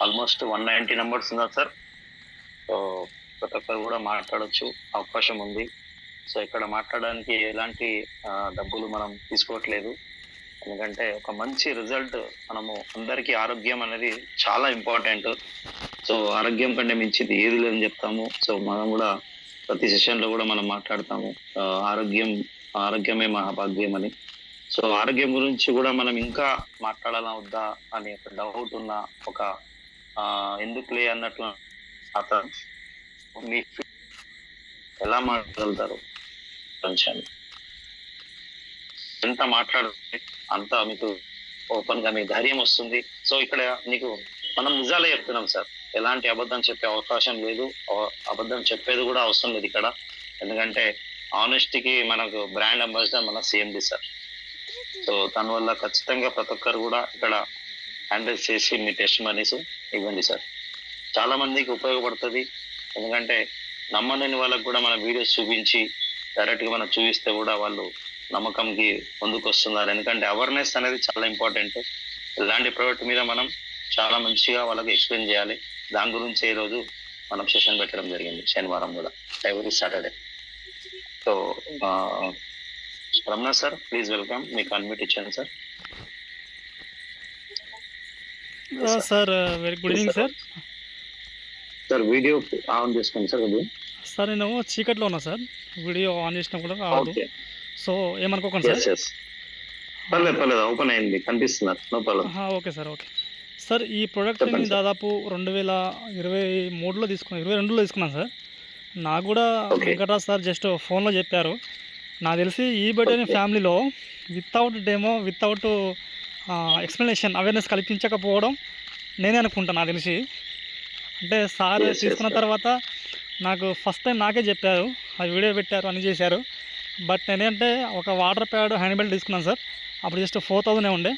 Almost 190 numbers ఉన్నారు sir. So ప్రతి ఒక్కరు కూడా మాట్లాడొచ్చు, అవకాశం ఉంది. సో ఇక్కడ మాట్లాడడానికి ఎలాంటి డబ్బులు మనం తీసుకోవట్లేదు. ఎందుకంటే ఒక మంచి రిజల్ట్, మనము అందరికీ ఆరోగ్యం అనేది చాలా ఇంపార్టెంట్. సో ఆరోగ్యం కంటే మించింది ఏది లేదని చెప్తాము. సో మనం కూడా ప్రతి సెషన్ లో కూడా మనం మాట్లాడతాము ఆరోగ్యమే మహాభాగ్యం అని. సో ఆరోగ్యం గురించి కూడా మనం ఇంకా మాట్లాడాలా వద్దా అని ఒక డౌట్ ఉన్న ఒక ఎందుకులే అన్నట్లు అతను మీ ఎలా మాట్లాడగలుగుతారు అంశాన్ని ఎంత మాట్లాడితే అంత మీకు ఓపెన్ గా మీ ధైర్యం వస్తుంది. సో ఇక్కడ నీకు మనం నిజాలే చెప్తున్నాం సార్, ఎలాంటి అబద్ధం చెప్పే అవకాశం లేదు, అబద్ధం చెప్పేది కూడా అవసరం లేదు ఇక్కడ. ఎందుకంటే ఆనెస్టీకి మనకు బ్రాండ్ అంబాసిడర్ మన సిఎండి సార్. సో దానివల్ల ఖచ్చితంగా ప్రతి ఒక్కరు కూడా ఇక్కడ హ్యాండిల్ చేసి మీ టెస్ట్ మనీస్ ఇవ్వండి సార్. చాలా మందికి ఉపయోగపడుతుంది. ఎందుకంటే నమ్మలేని వాళ్ళకి కూడా మన వీడియోస్ చూపించి డైరెక్ట్ గా మనం చూపిస్తే కూడా వాళ్ళు నమ్మకంకి ముందుకు వస్తున్నారు. ఎందుకంటే అవేర్నెస్ అనేది చాలా ఇంపార్టెంట్. ఇలాంటి ప్రోడక్ట్ మీద మనం చాలా మంచిగా వాళ్ళకి ఎక్స్ప్లెయిన్ చేయాలి. దాని గురించి ఈ రోజు మనం సెషన్ పెట్టడం జరిగింది, శనివారం కూడా, every Saturday. So Ramana sir, please welcome. మీకు అన్మ్యూట్ ఇచ్చాను sir. Sir very good evening sir. Sir video on చేసుకోండి సార్. సార్ నేను చీకట్లో ఉన్నా సార్, వీడియో ఆన్ చేసినా కూడా రాదు. సో ఏమనుకోకండి సార్. పర్లేదు, ఓపెన్ అయింది, కనిపిస్తున్నారు, no problem. Okay sir, okay sir. ఈ ప్రోడక్ట్ నేను దాదాపు 2023లో తీసుకున్నాను, 2022లో తీసుకున్నాను సార్. నాకు కూడా వెంకటరాజ్ సార్ జస్ట్ ఫోన్లో చెప్పారు. నాకు తెలిసి ఈ బర్త్డే ఫ్యామిలీలో without demo, without explanation, awareness కల్పించకపోవడం నేనే అనుకుంటాను. నాకు తెలిసి అంటే సార్ తీసుకున్న తర్వాత నాకు ఫస్ట్ టైం నాకే చెప్పారు, ఆ వీడియో పెట్టారు, అన్నీ చేశారు. బట్ నేనేంటే ఒక వాటర్ ప్యాడ్, హ్యాండ్ బెల్ట్ తీసుకున్నాను సార్. అప్పుడు జస్ట్ 4000 ఉండే.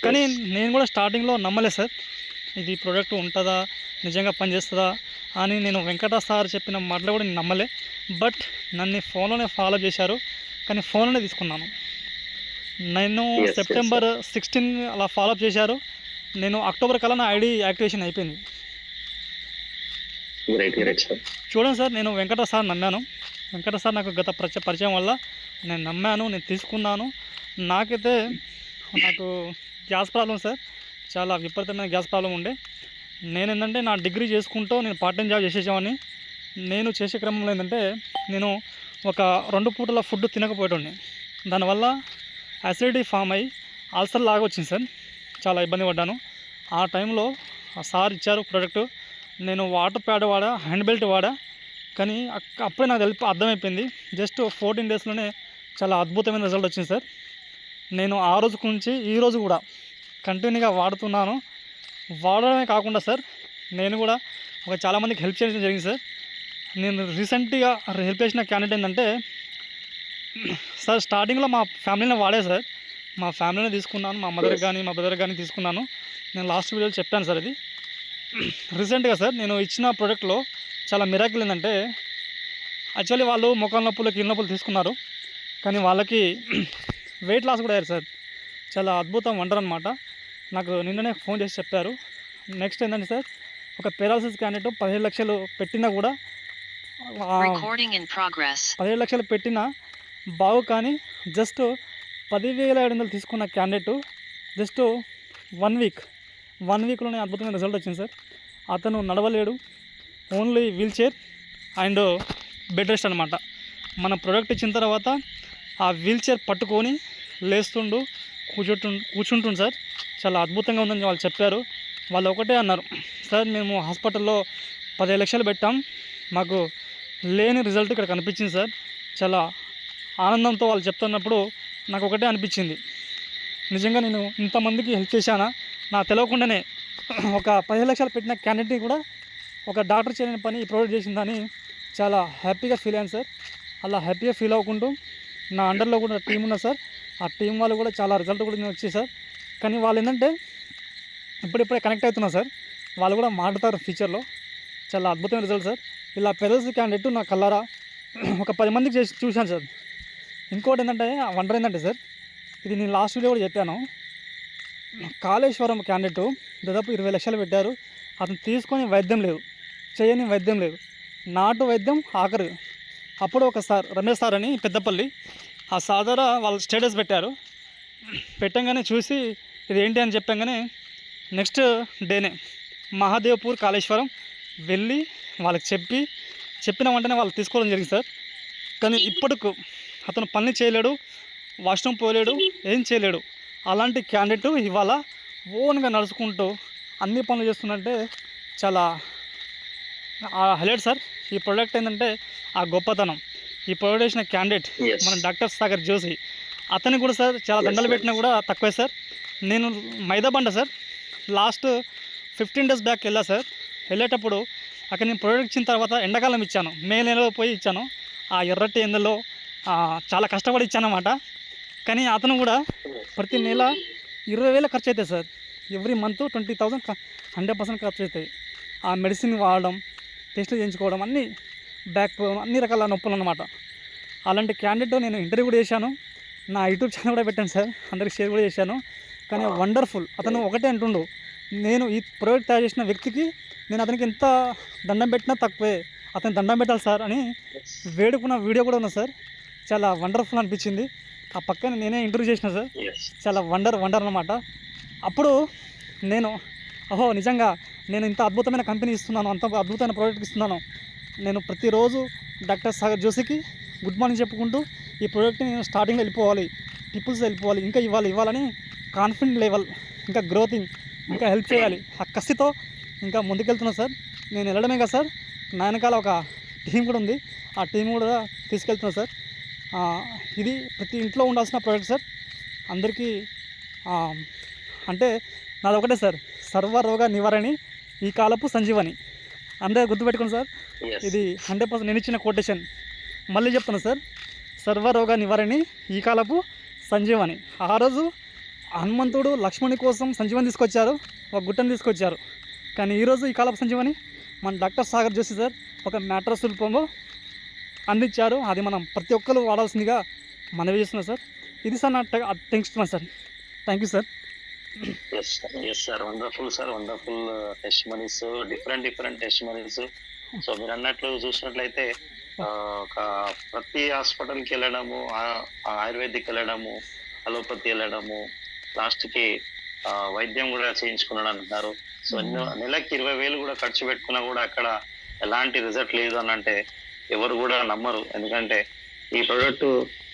కానీ నేను కూడా స్టార్టింగ్లో నమ్మలేదు సార్, ఇది ప్రోడక్ట్ ఉంటుందా, నిజంగా పనిచేస్తుందా అని. నేను వెంకటరాజ్ సార్ చెప్పిన మాటలు కూడా నేను నమ్మలే. బట్ నన్ను ఫోన్లోనే ఫాలో చేశారు, కానీ ఫోన్లోనే తీసుకున్నాను. నేను సెప్టెంబర్ 16 అలా ఫాలోఅప్ చేశారు. నేను అక్టోబర్ కల్లా నా ఐడి యాక్టివేషన్ అయిపోయింది. చూడండి సార్, నేను వెంకటరాజ్ సార్ నమ్మాను. వెంకటరాజ్ సార్ నాకు గత పరిచయం వల్ల నేను నమ్మాను, నేను తీసుకున్నాను. నాకు గ్యాస్ ప్రాబ్లం సార్, చాలా విపరీతమైన గ్యాస్ ప్రాబ్లం ఉండే. నేను ఏంటంటే నా డిగ్రీ చేసుకుంటూ నేను పార్ట్ టైం జాబ్ చేసేసామని. నేను చేసే క్రమంలో ఏంటంటే నేను ఒక 2 పూటల ఫుడ్ తినకపోయేటండి. దానివల్ల అసిడిటీ ఫామ్ అయ్యి అల్సర్ లాగా వచ్చింది సార్. చాలా ఇబ్బంది పడ్డాను. ఆ టైంలో సార్ ఇచ్చారు ప్రోడక్ట్. నేను వాటర్ ప్యాడ్ వాడా, హ్యాండ్ బెల్ట్ వాడా. కానీ అప్పుడే నాకు అర్థమైపోయింది. జస్ట్ 14 డేస్లోనే చాలా అద్భుతమైన రిజల్ట్ వచ్చింది సార్. నేను ఆ రోజు నుంచి ఈ రోజు కూడా కంటిన్యూగా వాడుతున్నాను. వాడడమే కాకుండా సార్, నేను కూడా చాలామందికి హెల్ప్ చేయడం జరిగింది సార్. నేను రీసెంట్గా హెల్ప్ చేసిన క్యాండిడేట్ ఏంటంటే సార్, స్టార్టింగ్లో మా ఫ్యామిలీనే వాడే సార్. మా ఫ్యామిలీనే తీసుకున్నాను, మా మదర్ కానీ మా బ్రదర్ కానీ తీసుకున్నాను. నేను లాస్ట్ వీడియోలో చెప్పాను సార్. ఇది రీసెంట్గా సార్ నేను ఇచ్చిన ప్రోడక్ట్లో చాలా మిరాకిల్ ఏంటంటే, యాక్చువల్లీ వాళ్ళు మొక్కల నొప్పులు, కీళ్ళ నొప్పులు తీసుకున్నారు, కానీ వాళ్ళకి వెయిట్ లాస్ కూడా అయ్యారు సార్. చాలా అద్భుతం, వండర్ అనమాట. నాకు నిన్ననే ఫోన్ చేసి చెప్పారు. నెక్స్ట్ ఏంటంటే సార్, ఒక పెరాలసిస్ క్యాండిడేట్ 17 లక్షలు పెట్టినా కూడా 17 లక్షలు పెట్టినా బాగు, కానీ జస్ట్ 10,700 తీసుకున్న క్యాండిడేట్ జస్ట్ 1 వీక్లోనే అద్భుతమైన రిజల్ట్ వచ్చింది సార్. అతను నడవలేడు, only wheel chair and bed rest అనమాట. మన ప్రోడక్ట్ ఇచ్చిన తర్వాత ఆ వీల్ చైర్ పట్టుకొని లేస్తుండు, కూర్చుంటుండు సార్. చాలా అద్భుతంగా ఉందని వాళ్ళు చెప్పారు. వాళ్ళు ఒకటే అన్నారు, సార్ మేము హాస్పిటల్లో 15 లక్షలు పెట్టాం, మాకు లేని రిజల్ట్ ఇక్కడ కనిపించింది సార్. చాలా ఆనందంతో వాళ్ళు చెప్తున్నప్పుడు నాకు ఒకటే అనిపించింది, నిజంగా నేను ఇంతమందికి హెల్ప్ చేశానా, నాకు తెలియకుండానే ఒక 15 లక్షలు పెట్టిన క్యాండిడేట్ని కూడా ఒక డాక్టర్ చేయని పని ఈ ప్రోడక్ట్ చేసిందని చాలా హ్యాపీగా ఫీల్ అయ్యాను సార్. అలా హ్యాపీగా ఫీల్ అవ్వకుంటూ నా అండర్లో కూడా టీం ఉన్నా సార్. ఆ టీం వాళ్ళు కూడా చాలా రిజల్ట్ కూడా నేను వచ్చాయి సార్. కానీ వాళ్ళు ఏంటంటే ఇప్పుడిప్పుడే కనెక్ట్ అవుతున్నారు సార్. వాళ్ళు కూడా మాట్లాడతారు ఫ్యూచర్లో. చాలా అద్భుతమైన రిజల్ట్ సార్. ఇలా పెరల్స్ క్యాండిడేట్ నా కల్లారా ఒక 10 మందికి చేసి చూశాను సార్. ఇంకోటి ఏంటంటే వండర్ ఏంటంటే సార్, ఇది నేను లాస్ట్ వీడియో కూడా చెప్పాను, కాళేశ్వరం క్యాండిడేట్ దాదాపు 20 లక్షలు పెట్టారు. అతను తీసుకొని వైద్యం లేదు, చేయని వైద్యం లేదు, నాటు వైద్యం ఆఖరు. అప్పుడు ఒక సార్ రమేష్ సార్ అని పెద్దపల్లి, ఆ సార్ ద్వారా వాళ్ళు స్టేటస్ పెట్టారు. పెట్టంగానే చూసి ఇది ఏంటి అని చెప్పంగానే నెక్స్ట్ డేనే మహాదేవ్పూర్ కాళేశ్వరం వెళ్ళి వాళ్ళకి చెప్పిన వెంటనే వాళ్ళు తీసుకోవడం జరిగింది సార్. కానీ ఇప్పటికు అతను పని చేయలేడు, వాష్రూమ్ పోలేడు, ఏం చేయలేడు. అలాంటి క్యాండిడేట్ ఇవాళ ఓన్గా నడుచుకుంటూ అన్ని పనులు చేస్తుందంటే చాలా హైలైట్ సార్. ఈ ప్రోడక్ట్ ఏంటంటే ఆ గొప్పతనం. ఈ ప్రోడక్ట్ చేసిన క్యాండిడేట్ మన డాక్టర్ సాగర్ జోషి, అతనికి కూడా సార్ చాలా దండలు పెట్టినా కూడా తక్కువే సార్. నేను మైదాబండ సార్ లాస్ట్ 15 days బ్యాక్ వెళ్ళా సార్. వెళ్ళేటప్పుడు అక్కడ నేను ప్రోడక్ట్ ఇచ్చిన తర్వాత ఎండాకాలం ఇచ్చాను, మే నెలలో పోయి ఇచ్చాను. ఆ ఎర్రటి ఎండలో చాలా కష్టపడి ఇచ్చానమాట. కానీ అతను కూడా ప్రతి నెల 20,000 ఖర్చు అవుతాయి సార్. ఎవ్రీ మంత్ 20,000 100% ఖర్చు అవుతాయి. ఆ మెడిసిన్ వాడడం, టెస్టులు చేయించుకోవడం, అన్నీ బ్యాక్ అన్ని రకాల నొప్పులు అన్నమాట. అలాంటి క్యాండిడేట్ నేను ఇంటర్వ్యూ కూడా చేశాను, నా యూట్యూబ్ ఛానల్ కూడా పెట్టాను సార్, అందరికి షేర్ కూడా చేశాను. కానీ వండర్ఫుల్. అతను ఒకటే అంటుండు, నేను ఈ ప్రోడక్ట్ తయారు చేసిన వ్యక్తికి నేను అతనికి ఎంత దండం పెట్టినా తక్కువే, అతను దండం పెట్టాలి సార్ అని వేడుకున్న వీడియో కూడా ఉంది సార్. చాలా వండర్ఫుల్ అనిపించింది. ఆ పక్కన నేనే ఇంటర్వ్యూ చేసిన సార్. చాలా వండర్ అన్నమాట. అప్పుడు నేను నిజంగా నేను ఇంత అద్భుతమైన కంపెనీ ఇస్తున్నాను, అంత అద్భుతమైన ప్రోడక్ట్ ఇస్తున్నాను, నేను ప్రతిరోజు డాక్టర్ సాగర్ జోషికి గుడ్ మార్నింగ్ చెప్పుకుంటూ ఈ ప్రోడక్ట్ని నేను స్టార్టింగ్లో వెళ్ళిపోవాలి, టిపుల్స్ వెళ్ళిపోవాలి, ఇంకా ఇవ్వాలని కాన్ఫిడెంట్ లెవెల్, ఇంకా గ్రోతింగ్, ఇంకా హెల్ప్ చేయాలి, ఆ కసితో ఇంకా ముందుకెళ్తున్నాను సార్. నేను వెళ్ళడమే కదా సార్, నా వెనకాల ఒక టీం కూడా ఉంది, ఆ టీం కూడా తీసుకెళ్తున్నాను సార్. ఇది ప్రతి ఇంట్లో ఉండాల్సిన ప్రోడక్ట్ సార్. అందరికీ అంటే నాది ఒకటే సార్, సర్వరోగ నివారణి ఈ కాలపు సంజీవని. అందరూ గుర్తుపెట్టుకోండి సార్, ఇది 100% నేను ఇచ్చిన కొటేషన్. మళ్ళీ చెప్తాను సార్, సర్వరోగ నివారణి ఈ కాలపు సంజీవని. ఆ రోజు హనుమంతుడు లక్ష్మణుని కోసం సంజీవని తీసుకొచ్చారు, ఒక గుట్టని తీసుకొచ్చారు. కానీ ఈరోజు ఈ కాలపు సంజీవని మన డాక్టర్ సాగర్ జోషి సార్ ఒక మ్యాట్రస్ రూపంలో అందించారు. అది మనం ప్రతి ఒక్కరు వాడాల్సిందిగా మనవి చేస్తున్నాం సార్. ఇది సార్ నా thanks sir. Thank you sir. Yes sir, wonderful sir, wonderful testimonies, different testimonies. So మీరు అన్నట్లు చూసినట్లయితే ఒక ప్రతి హాస్పిటల్కి వెళ్ళడము, ఆయుర్వేదిక్ వెళ్ళడము, అలోపతి వెళ్ళడము, లాస్ట్కి వైద్యం కూడా చేయించుకున్నాడు అంటున్నారు. సో నెలకి 20,000 కూడా ఖర్చు పెట్టుకున్నా కూడా అక్కడ ఎలాంటి రిజల్ట్ లేదు అని అంటే ఎవరు కూడా నమ్మరు. ఎందుకంటే ఈ ప్రోడక్ట్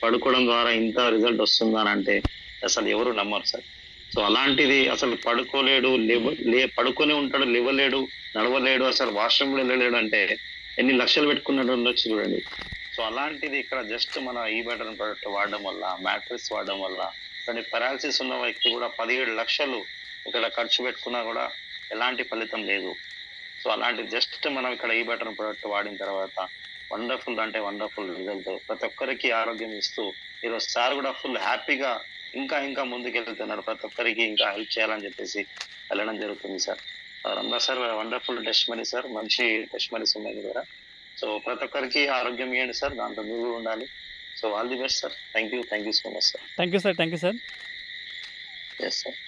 పడుకోవడం ద్వారా ఇంత రిజల్ట్ వస్తుందని అంటే అసలు ఎవరు నమ్మరు సార్. సో అలాంటిది అసలు పడుకోలేడు, పడుకొని ఉంటాడు, లేవలేడు, నడవలేడు, అసలు వాష్రూమ్ వెళ్ళలేడు అంటే ఎన్ని లక్షలు పెట్టుకున్నట్టు ఉండొచ్చు చూడండి. సో అలాంటిది ఇక్కడ జస్ట్ మన ఈ బెటర్ ప్రోడక్ట్ వాడడం వల్ల, మ్యాట్రిక్స్ వాడడం వల్ల, దాని పెరాలసిస్ ఉన్న వ్యక్తి కూడా 17 లక్షలు ఇక్కడ ఖర్చు పెట్టుకున్నా కూడా ఎలాంటి ఫలితం లేదు. సో అలాంటి జస్ట్ మనం ఇక్కడ ఈ బెటర్ ప్రోడక్ట్ వాడిన తర్వాత వండర్ఫుల్ అంటే వండర్ఫుల్ రిజల్ట్, ప్రతి ఒక్కరికి ఆరోగ్యం ఇస్తూ ఈరోజు సార్ కూడా ఫుల్ హ్యాపీగా ఇంకా ముందుకు వెళ్తున్నాడు. ప్రతి ఒక్కరికి ఇంకా హెల్ప్ చేయాలని చెప్పేసి వెళ్ళడం జరుగుతుంది sir. Ranga sir wonderful test money sir, మంచి టెస్ట్ మనీస్ ఉన్నాయి మీ దగ్గర. సో ప్రతి ఒక్కరికి ఆరోగ్యం ఇవ్వండి సార్, దాంట్లో మీరు కూడా ఉండాలి. So all the best sir. Thank you so much sir. Thank you sir. Yes sir.